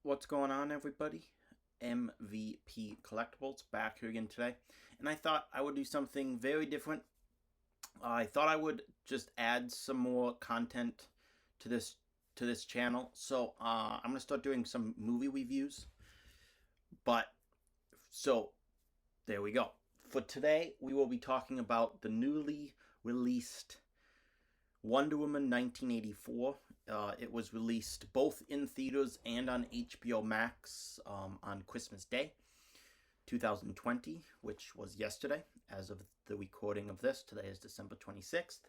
What's going on, everybody? MVP Collectables back here again today, and I thought I would do something very different. I thought I would just add some more content to this channel. So I'm gonna start doing some movie reviews. But so there we go. For today, we will be talking about the newly released Wonder Woman 1984. It was released both in theaters and on HBO Max on Christmas Day, 2020, which was yesterday. As of the recording of this, today is December 26th.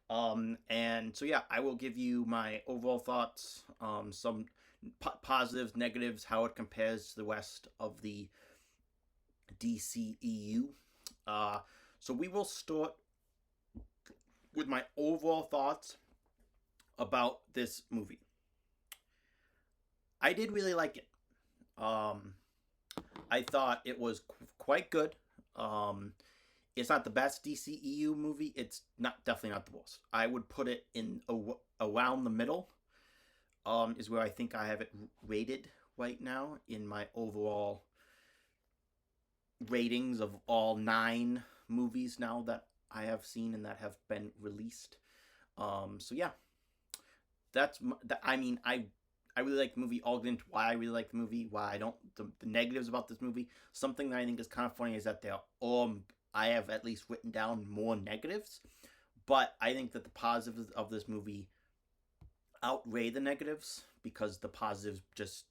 And so, yeah, I will give you my overall thoughts, some positives, negatives, how it compares to the rest of the DCEU. So, we will start with my overall thoughts about this movie. I did really like it. I thought it was quite good. It's not the best DCEU movie. It's definitely not the worst. I would put it in around the middle. Is where I think I have it rated right now in my overall ratings of all 9 movies now that I have seen and that have been released. So yeah, I mean, I really like the movie. I'll get into why I really like the movie, why I don't, the negatives about this movie. Something that I think is kind of funny is that I have at least written down more negatives, but I think that the positives of this movie outweigh the negatives because the positives just,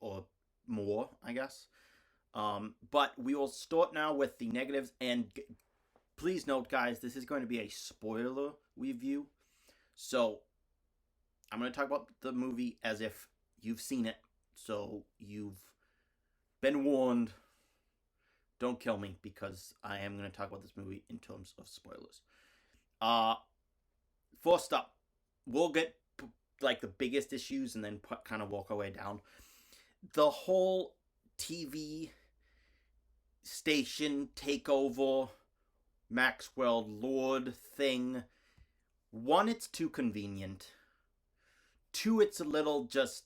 or more, I guess. But we will start now with the negatives, and please note, guys, this is going to be a spoiler review. So I'm going to talk about the movie as if you've seen it. So you've been warned. Don't kill me because I am going to talk about this movie in terms of spoilers. First up, we'll get like the biggest issues and then kind of walk our way down. The whole TV station takeover, Maxwell Lord thing. One, it's too convenient. 2, it's a little just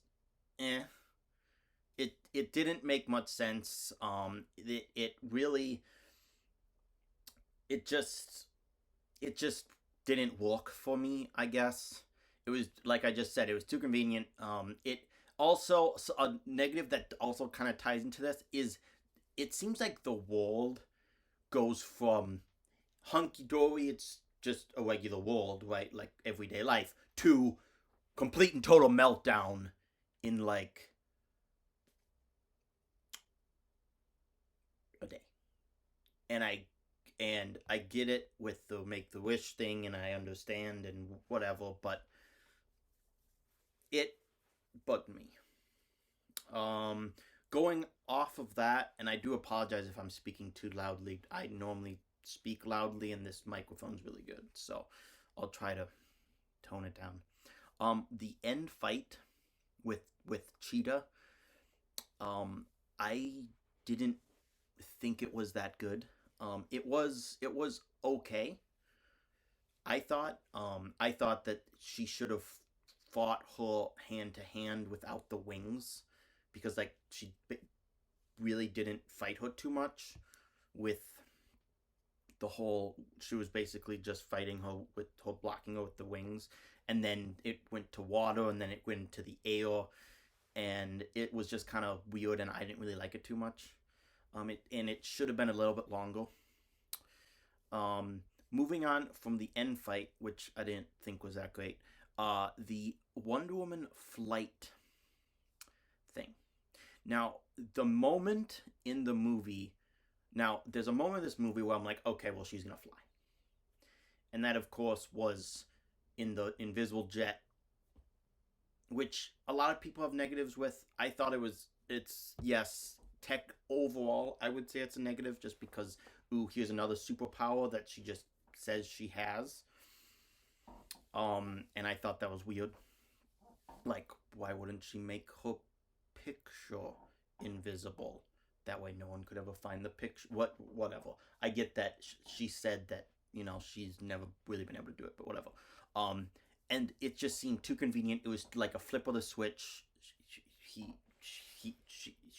It didn't make much sense. It really it just didn't work for me, I guess. It was, like I just said, it was too convenient. It also, a negative that also kind of ties into this is it seems like the world goes from hunky dory, it's just a regular world, right? Like everyday life, to complete and total meltdown in like a day. And I get it with the make the wish thing, and I understand and whatever, but it bugged me. Going off of that, and I do apologize if I'm speaking too loudly. I normally speak loudly, and this microphone's really good, so I'll try to tone it down. The end fight with Cheetah, I didn't think it was that good. It was okay. I thought that she should have fought her hand to hand without the wings, because like she really didn't fight her too much with the whole. She was basically just fighting her with her, blocking her with the wings, and then it went to water, and then it went to the air, and it was just kind of weird, and I didn't really like it too much. It should have been a little bit longer. Moving on from the end fight, which I didn't think was that great. The Wonder Woman flight thing. Now, the moment in the movie. Now, there's a moment in this movie where I'm like, okay, well, she's gonna fly, and that, of course, was in the invisible jet, which a lot of people have negatives with. I thought it was. It's, yes, tech overall, I would say it's a negative, just because, ooh, here's another superpower that she just says she has. And I thought that was weird. Like, why wouldn't she make her picture invisible? That way no one could ever find the picture. Whatever. I get that she said that, she's never really been able to do it, but whatever. And it just seemed too convenient. It was like a flip of the switch.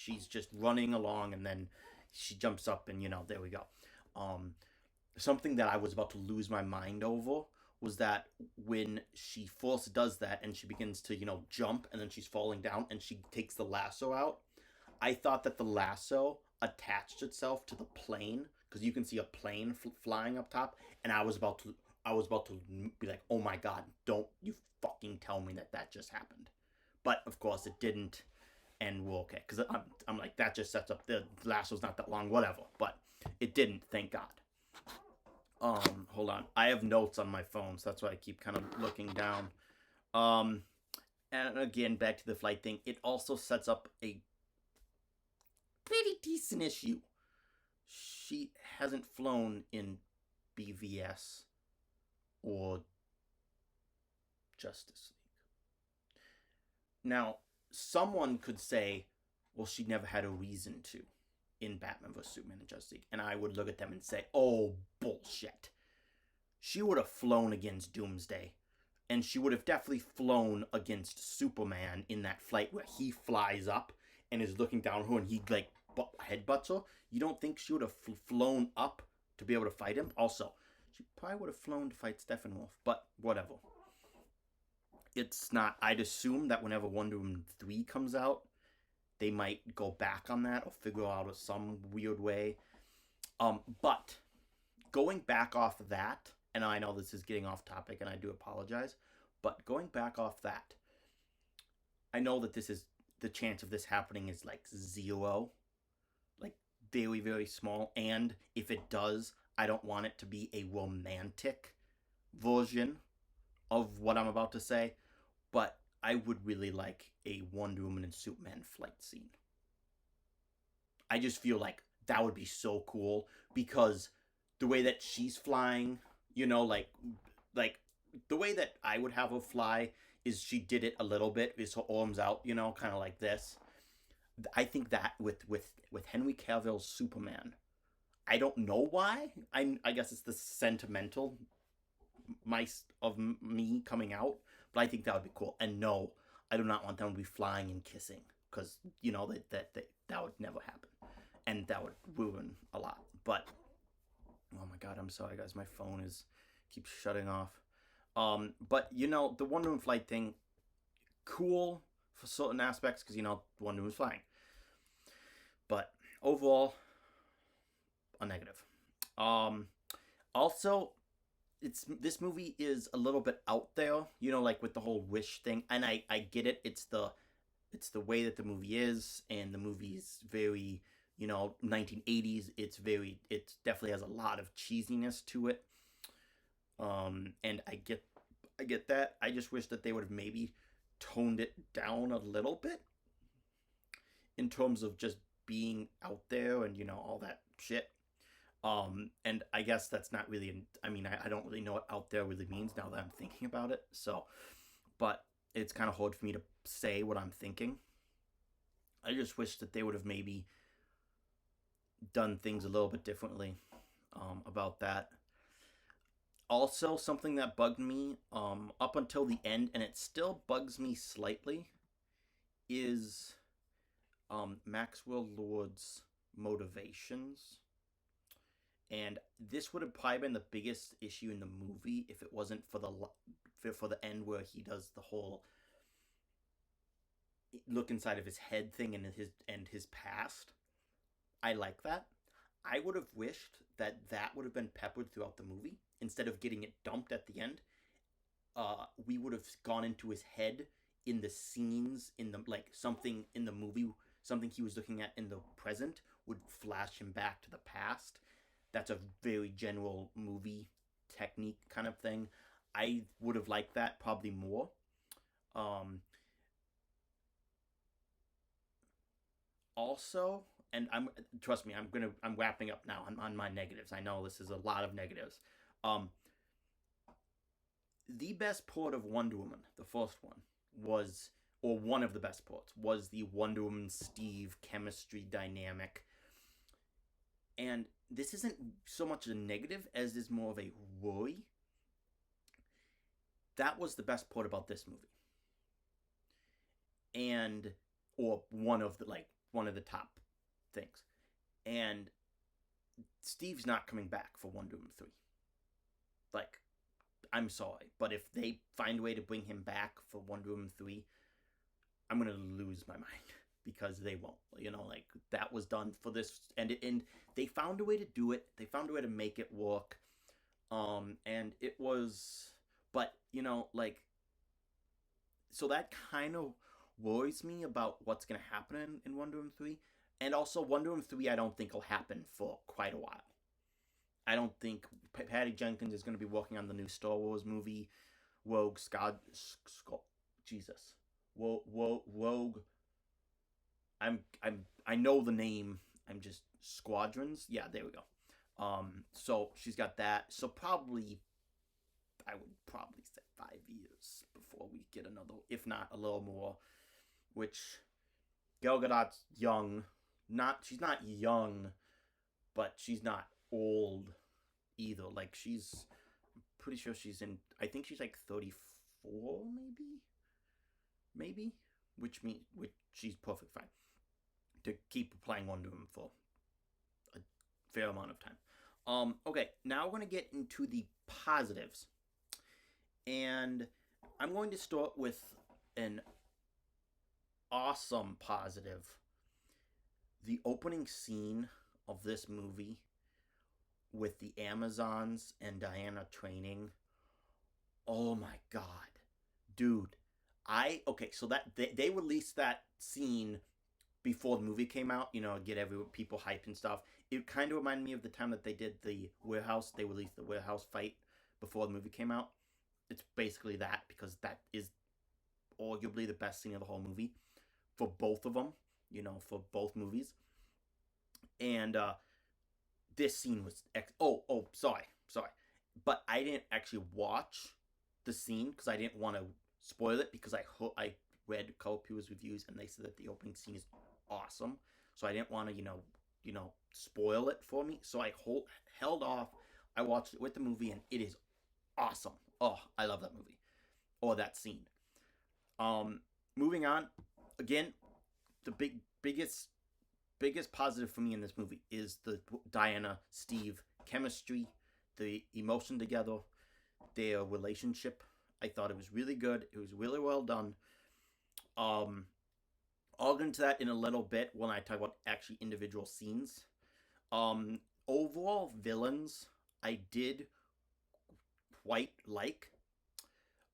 she's just running along, and then she jumps up, and there we go. Something that I was about to lose my mind over was that when she first does that and she begins to jump, and then she's falling down and she takes the lasso out, I thought that the lasso attached itself to the plane, because you can see a plane flying up top, and I was about to be like, oh my god, don't you fucking tell me that just happened. But of course it didn't, and we're okay, because I'm like, that just sets up, the lasso's not that long, whatever. But it didn't, thank god. Hold on, I have notes on my phone, so that's why I keep kind of looking down. And again, back to the flight thing, it also sets up a pretty decent issue. She hasn't flown in BVS or Justice League. Now, someone could say, well, she never had a reason to in Batman vs. Superman and Justice League. And I would look at them and say, oh, bullshit. She would have flown against Doomsday. And she would have definitely flown against Superman in that flight where he flies up and is looking down her and he, like, headbutts her. You don't think she would have flown up to be able to fight him? Also, she probably would have flown to fight Steppenwolf, but whatever. It's not. I'd assume that whenever Wonder Woman 3 comes out, they might go back on that or figure out some weird way. But going back off of that, and I know this is getting off topic and I do apologize, but going back off that, I know that this is, the chance of this happening is like 0. Like very, very small. And if it does, I don't want it to be a romantic version of what I'm about to say, but I would really like a Wonder Woman and Superman flight scene. I just feel like that would be so cool, because the way that she's flying, like the way that I would have her fly is she did it a little bit, is her arms out, kind of like this. I think that with Henry Cavill's Superman, I don't know why. I guess it's the sentimental of me coming out, but I think that would be cool. And no, I do not want them to be flying and kissing, because that would never happen, and that would ruin a lot. But oh my god, I'm sorry guys, my phone keeps shutting off. But the Wonder Woman flight thing, cool for certain aspects, because Wonder Woman's flying. But overall, a negative. Also, this movie is a little bit out there, like with the whole wish thing, and I get it. It's the way that the movie is, and the movie's very 1980s. It definitely has a lot of cheesiness to it. And I get that. I just wish that they would have maybe toned it down a little bit in terms of just being out there and all that shit. And I guess that's not really, I don't really know what out there really means now that I'm thinking about it. So, but it's kind of hard for me to say what I'm thinking. I just wish that they would have maybe done things a little bit differently about that. Also, something that bugged me up until the end, and it still bugs me slightly, is Maxwell Lord's motivations. And this would have probably been the biggest issue in the movie if it wasn't for the end where he does the whole look inside of his head thing and his past. I like that. I would have wished that would have been peppered throughout the movie instead of getting it dumped at the end. We would have gone into his head in the scenes, in the something in the movie, something he was looking at in the present would flash him back to the past. That's a very general movie technique kind of thing. I would have liked that probably more. Also, and trust me, I'm wrapping up now on my negatives. I know this is a lot of negatives. The best part of Wonder Woman, the first one, was, or one of the best parts, was the Wonder Woman Steve chemistry dynamic. And this isn't so much a negative as is more of a worry. That was the best part about this movie. And, or one of the, one of the top things. And Steve's not coming back for Wonder Woman 3. Like, I'm sorry, but if they find a way to bring him back for Wonder Woman 3, I'm going to lose my mind. Because they won't, like, that was done for this, and they found a way to do it. They found a way to make it work, and it was, but like, so that kind of worries me about what's gonna happen in Wonder Woman 3, and also Wonder Woman 3 I don't think will happen for quite a while. I don't think Patty Jenkins is going to be working on the new Star Wars movie, Rogue Jesus, Rogue. I know the name. I'm just Squadrons. Yeah, there we go. So she's got that. So I would probably say 5 years before we get another, if not a little more. Which Gal Gadot's young. She's not young, but she's not old either. Like, I'm pretty sure I think she's like 34, maybe. Which she's perfect fine to keep playing Wonder Woman for a fair amount of time. Okay, now we're going to get into the positives. And I'm going to start with an awesome positive. The opening scene of this movie with the Amazons and Diana training. Oh my God. Dude. So that they released that scene before the movie came out, get people hyped and stuff. It kind of reminded me of the time that they did the warehouse. They released the warehouse fight before the movie came out. It's basically that, because that is arguably the best scene of the whole movie for both of them, for both movies. And this scene was sorry, but I didn't actually watch the scene because I didn't want to spoil it, because I read a couple people's reviews and they said that the opening scene is awesome, so I didn't want to spoil it for me, so I held off. I watched it with the movie and it is awesome. Oh, I love that movie or that scene. Moving on, again, the biggest positive for me in this movie is the Diana Steve chemistry, the emotion together, their relationship. I thought it was really good. It was really well done. I'll get into that in a little bit when I talk about actually individual scenes. Overall villains, I did quite like.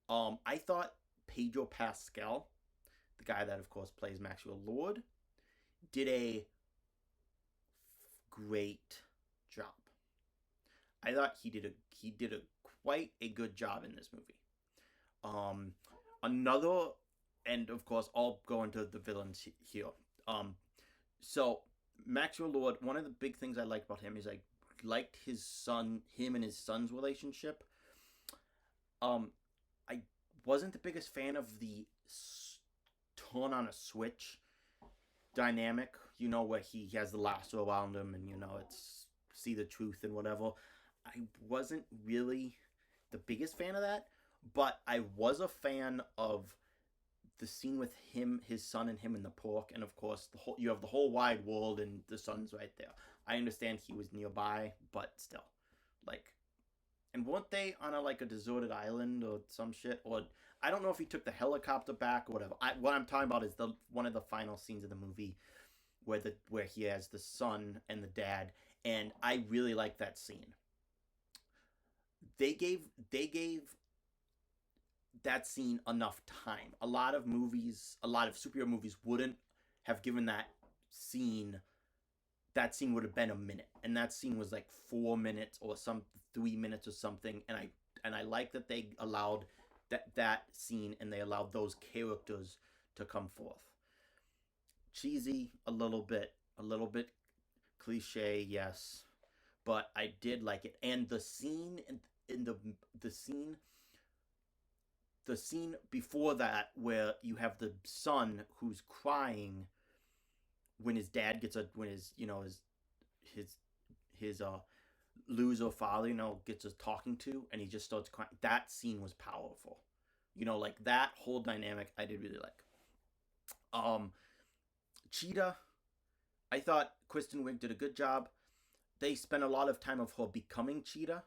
I thought Pedro Pascal, the guy that of course plays Maxwell Lord, did a great job. I thought he did a quite a good job in this movie. Another, and of course I'll go into the villains here. So Maxwell Lord, one of the big things I liked about him is I liked him and his son's relationship. I wasn't the biggest fan of the turn on a switch dynamic, where he has the lasso around him and, it's see the truth and whatever. I wasn't really the biggest fan of that, but I was a fan of the scene with his son and him in the park, and of course you have the whole wide world and the son's right there. I understand he was nearby, but still, like, and weren't they on a deserted island or some shit? Or I don't know if he took the helicopter back or whatever. What I'm talking about is one of the final scenes of the movie where he has the son and the dad, and I really like that scene. They gave that scene enough time. A lot of superhero movies wouldn't have given that scene. That scene would have been a minute, and that scene was like 4 minutes or 3 minutes or something. And I like that they allowed that scene, and they allowed those characters to come forth. Cheesy, a little bit cliche, yes, but I did like it. And the scene the scene before that, where you have the son who's crying when his dad gets his loser father, gets a talking to, and he just starts crying. That scene was powerful. Like, that whole dynamic I did really like. Cheetah, I thought Kristen Wiig did a good job. They spent a lot of time of her becoming Cheetah,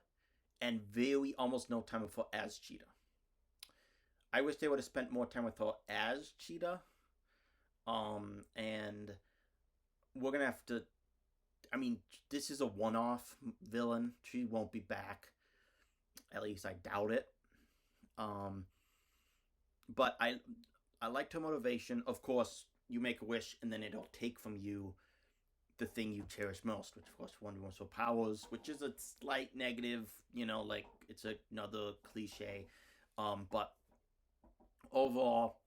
and very almost no time of her as Cheetah. I wish they would have spent more time with her as Cheetah. And we're gonna have to. I mean, this is a one-off villain. She won't be back. At least I doubt it. But I liked her motivation. Of course, you make a wish, and then it'll take from you the thing you cherish most, which of course Wonder Woman's powers, which is a slight negative. Like it's another cliche. But overall,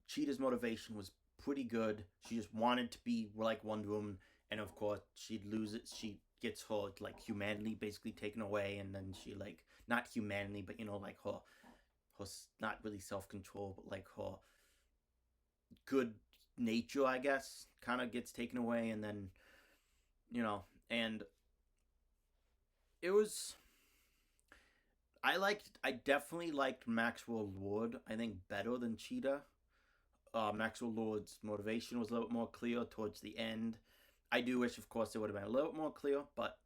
Cheetah's motivation was pretty good. She just wanted to be like Wonder Woman, and of course she'd lose it. She gets her like humanity basically taken away, and then she like not humanity, but like her not really self-control, but like her good nature, I guess, kind of gets taken away, and then and it was. I definitely liked Maxwell Lord, I think, better than Cheetah. Maxwell Lord's motivation was a little bit more clear towards the end. I do wish, of course, it would have been a little bit more clear, but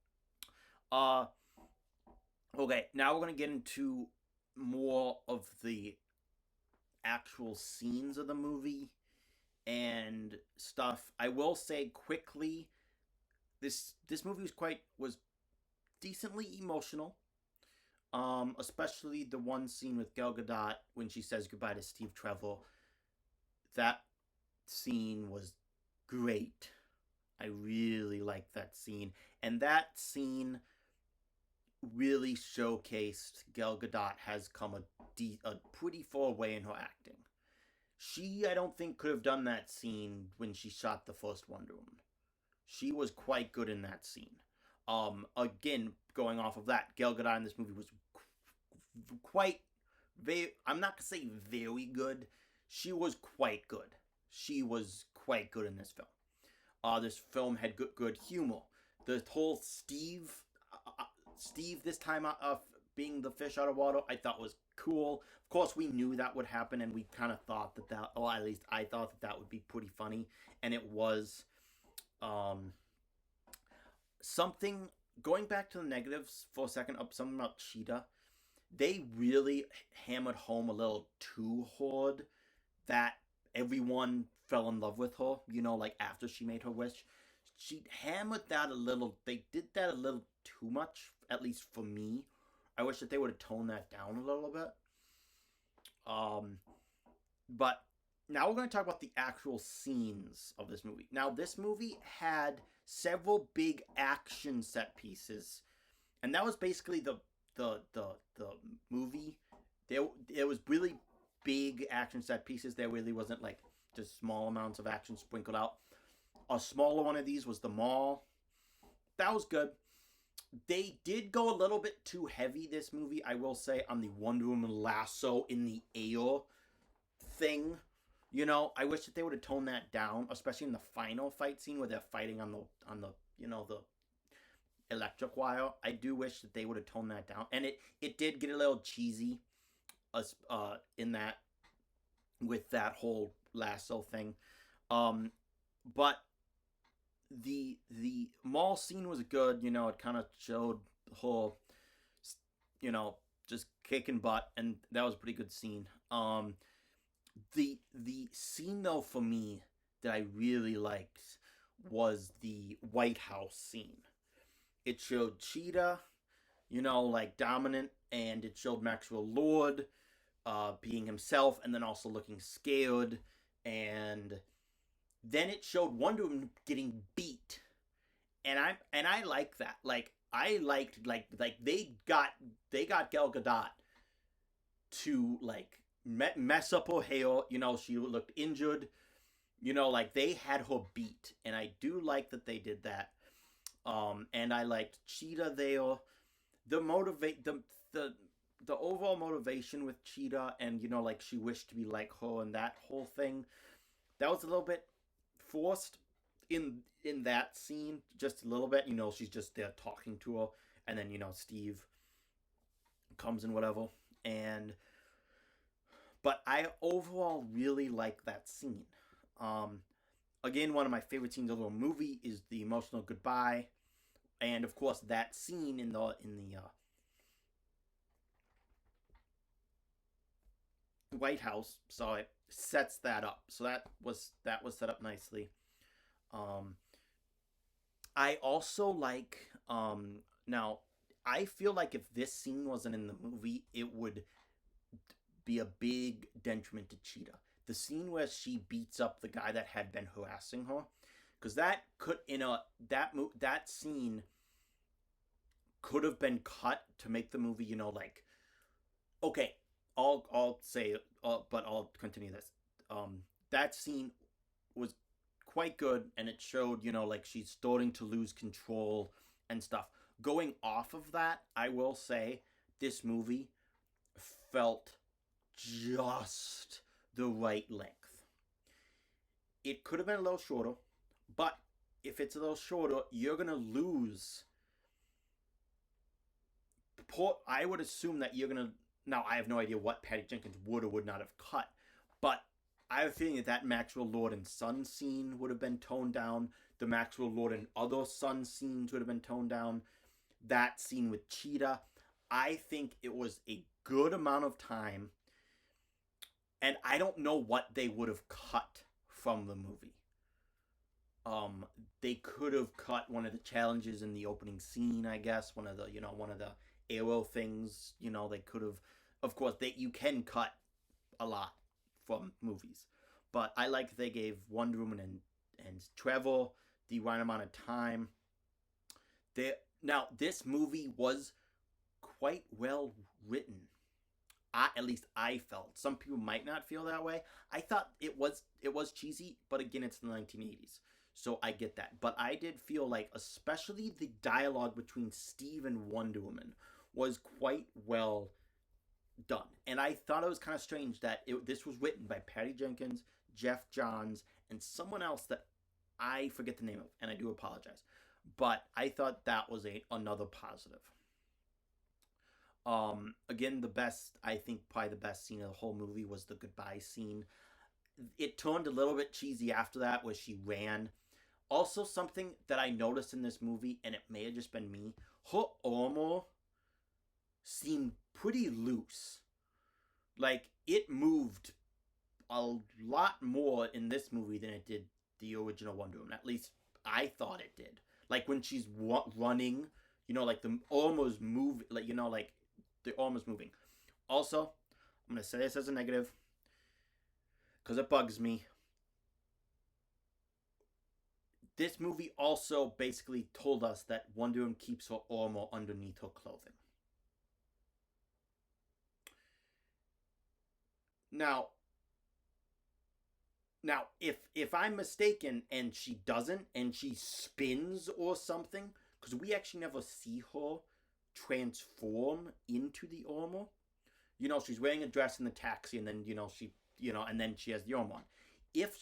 okay, now we're gonna get into more of the actual scenes of the movie and stuff. I will say quickly, this movie was decently emotional. Especially the one scene with Gal Gadot when she says goodbye to Steve Trevor. That scene was great. I really liked that scene. And that scene really showcased Gal Gadot has come a pretty far way in her acting. She, I don't think, could have done that scene when she shot the first Wonder Woman. She was quite good in that scene. Again, going off of that, Gal Gadot in this movie was I'm not gonna say very good. She was quite good. She was quite good in this film. This film had good humor. The whole Steve this time being the fish out of water, I thought was cool. Of course, we knew that would happen, and we kind of thought that, or at least I thought that would be pretty funny, and it was. Something, going back to the negatives for a second, something about Cheetah, they really hammered home a little too hard that everyone fell in love with her, like after she made her wish. She hammered that a little, they did that a little too much, at least for me. I wish that they would have toned that down a little bit. But now we're going to talk about the actual scenes of this movie. Now, this movie had several big action set pieces, and that was basically the movie. There was really big action set pieces. There really wasn't like just small amounts of action sprinkled out. A smaller one of these was the mall. That was good. They did go a little bit too heavy, this movie, I will say, on the Wonder Woman lasso in the air thing. I wish that they would have toned that down, especially in the final fight scene where they're fighting on the the electric wire. I do wish that they would have toned that down, and it did get a little cheesy, in that, with that whole lasso thing, but the mall scene was good. It kind of showed her, just kicking butt, and that was a pretty good scene. The scene, though, for me, that I really liked was the White House scene. It showed Cheetah, like dominant, and it showed Maxwell Lord being himself, and then also looking scared, and then it showed Wonder Woman getting beat, and I like that. Like, I liked like they got Gal Gadot to like mess up her hair. She looked injured. Like they had her beat, and I do like that they did that. And I liked Cheetah there. The overall motivation with Cheetah, and like she wished to be like her, and that whole thing, that was a little bit forced in that scene, just a little bit. She's just there talking to her, and then Steve comes and whatever, but I overall really like that scene. again, one of my favorite scenes of the movie is the emotional goodbye, and of course that scene in the White House. So it sets that up. So that was set up nicely. Um, I also like now. I feel like if this scene wasn't in the movie, it would be a big detriment to Cheetah. The scene where she beats up the guy that had been harassing her, because that could that scene could have been cut to make the movie, like, okay, I'll say, but I'll continue this. That scene was quite good, and it showed, like she's starting to lose control and stuff. Going off of that, I will say this movie felt just the right length. It could have been a little shorter, but if it's a little shorter, you're gonna lose. I would assume that you're gonna. Now, I have no idea what Patty Jenkins would or would not have cut, but I have a feeling that Maxwell Lord and Son scene would have been toned down. The Maxwell Lord and other Son scenes would have been toned down. That scene with Cheetah, I think it was a good amount of time, and I don't know what they would have cut from the movie. They could have cut one of the challenges in the opening scene, I guess. One of the arrow things. They could have. Of course, you can cut a lot from movies, but I like they gave Wonder Woman and Trevor the right amount of time. Now, this movie was quite well written. At least I felt. Some people might not feel that way. I thought it was cheesy, but again, it's the 1980s, so I get that. But I did feel like, especially the dialogue between Steve and Wonder Woman, was quite well done. And I thought it was kind of strange that this was written by Patty Jenkins, Jeff Johns, and someone else that I forget the name of, and I do apologize. But I thought that was another positive. Again, I think probably the best scene of the whole movie was the goodbye scene. It turned a little bit cheesy after that, where she ran. Also, something that I noticed in this movie, and it may have just been me, her armor seemed pretty loose. Like, it moved a lot more in this movie than it did the original Wonder Woman. At least I thought it did. Like, when she's running, like the arm was moving, like, like the arm was moving. Also, I'm going to say this as a negative, because it bugs me. This movie also basically told us that Wonder Woman keeps her armor underneath her clothing. Now, if I'm mistaken and she doesn't, and she spins or something, because we actually never see her transform into the armor. She's wearing a dress in the taxi, and then and then she has the armor on. If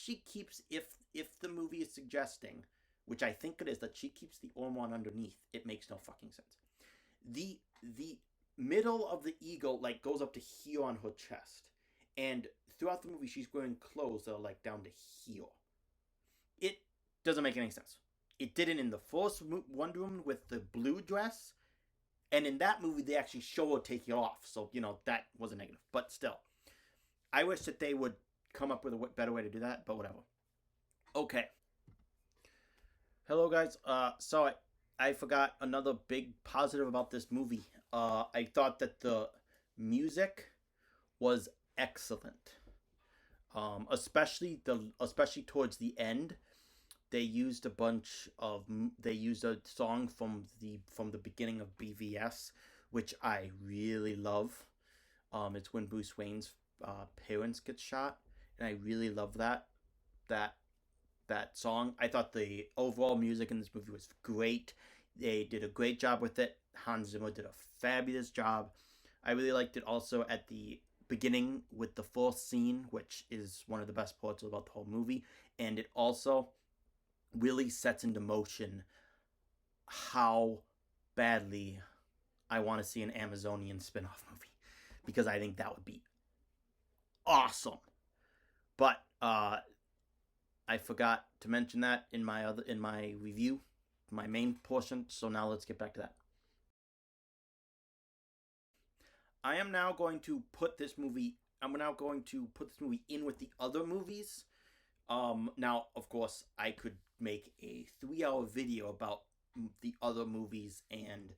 the movie is suggesting, which I think it is, that she keeps the armor on underneath, it makes no fucking sense. The middle of the eagle goes up to here on her chest, and throughout the movie she's wearing clothes that are down to here. It doesn't make any sense. It didn't in the first Wonder Woman with the blue dress, and in that movie they actually show her take it off. So that was a negative. But still, I wish that they would come up with a better way to do that. But whatever. Okay. Hello, guys. So I forgot another big positive about this movie. I thought that the music was excellent. Especially towards the end, they used a song from the beginning of BVS, which I really love. It's when Bruce Wayne's parents get shot, and I really love that song. I thought the overall music in this movie was great. They did a great job with it. Hans Zimmer did a fabulous job. I really liked it also at the beginning with the fourth scene, which is one of the best parts about the whole movie, and it also really sets into motion how badly I want to see an Amazonian spin-off movie, because I think that would be awesome. But I forgot to mention that in my review, my main portion. So now let's get back to that. I am now going to put this movie. I'm now going to put this movie in with the other movies. Now, of course, I could make a 3-hour video about the other movies and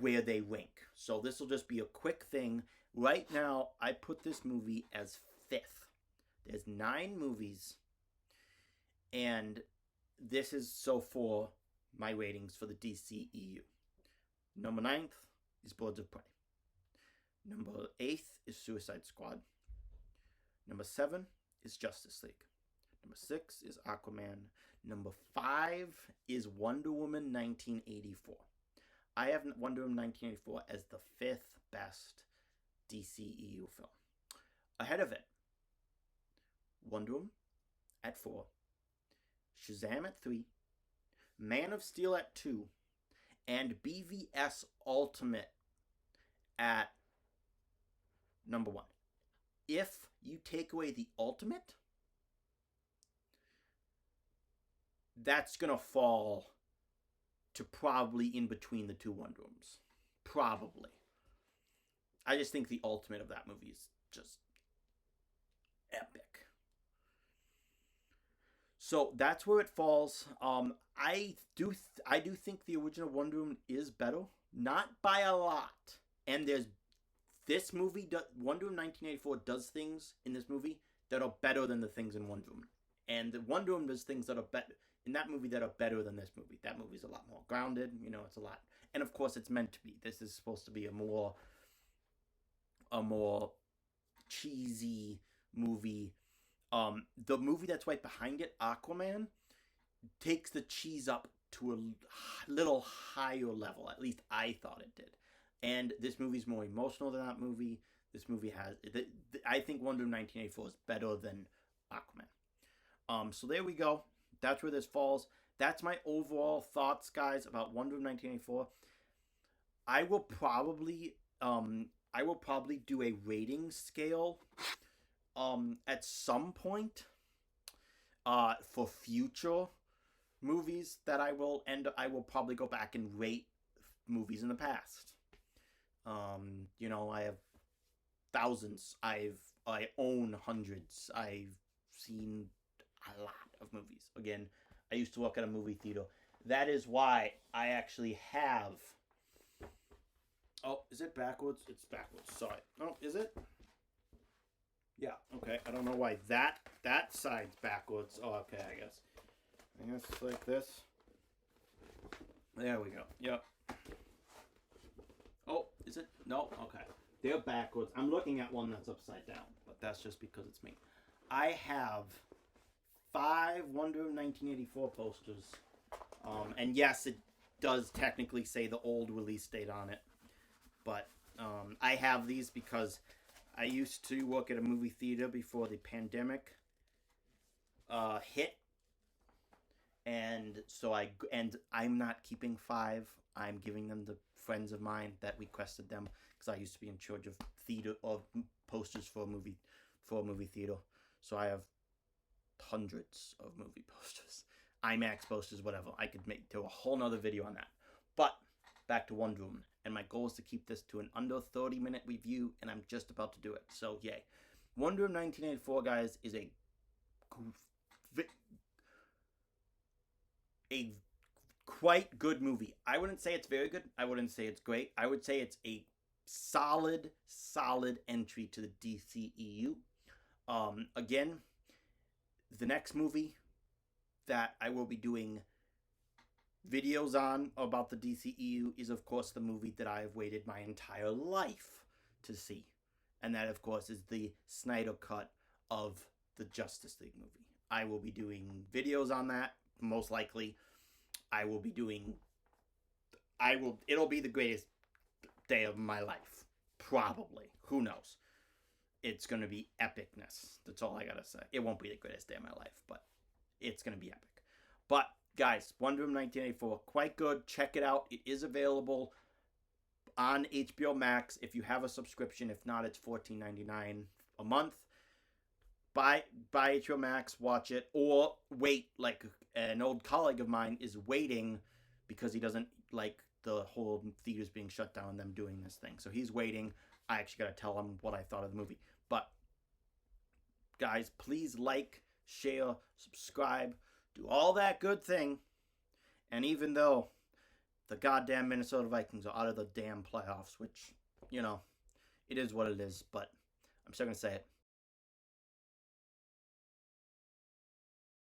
where they rank. So this will just be a quick thing. Right now, I put this movie as 5th. There's 9 movies, and this is so for my ratings for the DCEU. Number 9th is Birds of Prey. Number 8th is Suicide Squad. Number 7 is Justice League. Number 6 is Aquaman. Number 5 is Wonder Woman 1984. I have Wonder Woman 1984 as the 5th best DCEU film. Ahead of it, Wonder Woman at 4, Shazam at 3, Man of Steel at 2, and BVS Ultimate at number 1. If you take away the Ultimate, that's going to fall to probably in between the 2 Wonder Womans. Probably. I just think the Ultimate of that movie is just epic. So that's where it falls. I do think the original Wonder Woman is better, not by a lot. And this movie, Wonder Woman 1984, does things in this movie that are better than the things in Wonder Woman. And the Wonder Woman does things that are better in that movie that are better than this movie. That movie's a lot more grounded. It's a lot. And of course, it's meant to be. This is supposed to be a more cheesy movie. The movie that's right behind it, Aquaman, takes the cheese up to a little higher level. At least I thought it did. And this movie's more emotional than that movie. This movie has... I think Wonder Woman 1984 is better than Aquaman. So there we go. That's where this falls. That's my overall thoughts, guys, about Wonder Woman 1984. I will probably do a rating scale at some point for future movies that I will probably go back and rate movies in the past. I have thousands. I own hundreds. I've seen a lot of movies. Again, I used to work at a movie theater. That is why I actually have... Oh, is it backwards? It's backwards. Sorry. Oh, is it? Yeah, okay. I don't know why that side's backwards. Oh, okay, I guess like this. There we go. Yep. Oh, is it? No? Okay. They're backwards. I'm looking at one that's upside down, but that's just because it's me. I have 5 Wonder Woman 1984 posters. And yes, it does technically say the old release date on it. But I have these because I used to work at a movie theater before the pandemic hit. And so I'm not keeping 5. I'm giving them to friends of mine that requested them because I used to be in charge of theater of posters for a movie theater. So I have hundreds of movie posters, IMAX posters, whatever. I could do a whole nother video on that. But back to Wonder Woman, and my goal is to keep this to an under 30-minute review, and I'm just about to do it. So yay! Wonder Woman 1984, guys, is a quite good movie. I wouldn't say it's very good. I wouldn't say it's great. I would say it's a solid entry to the DCEU. Again, the next movie that I will be doing videos on about the DCEU is, of course, the movie that I have waited my entire life to see. And that, of course, is the Snyder Cut of the Justice League movie. I will be doing videos on that, most likely. It'll be the greatest day of my life. Probably. Who knows? It's going to be epicness. That's all I got to say. It won't be the greatest day of my life, but it's going to be epic. But, guys, Wonder Woman 1984, quite good. Check it out. It is available on HBO Max if you have a subscription. If not, it's $14.99 a month. buy HBO Max, watch it, or wait. Like an old colleague of mine is waiting because he doesn't like the whole theaters being shut down and them doing this thing. So he's waiting. I actually got to tell him what I thought of the movie. But guys, please like, share, subscribe, do all that good thing. And even though the goddamn Minnesota Vikings are out of the damn playoffs, which, you know, it is what it is, but I'm still going to say it.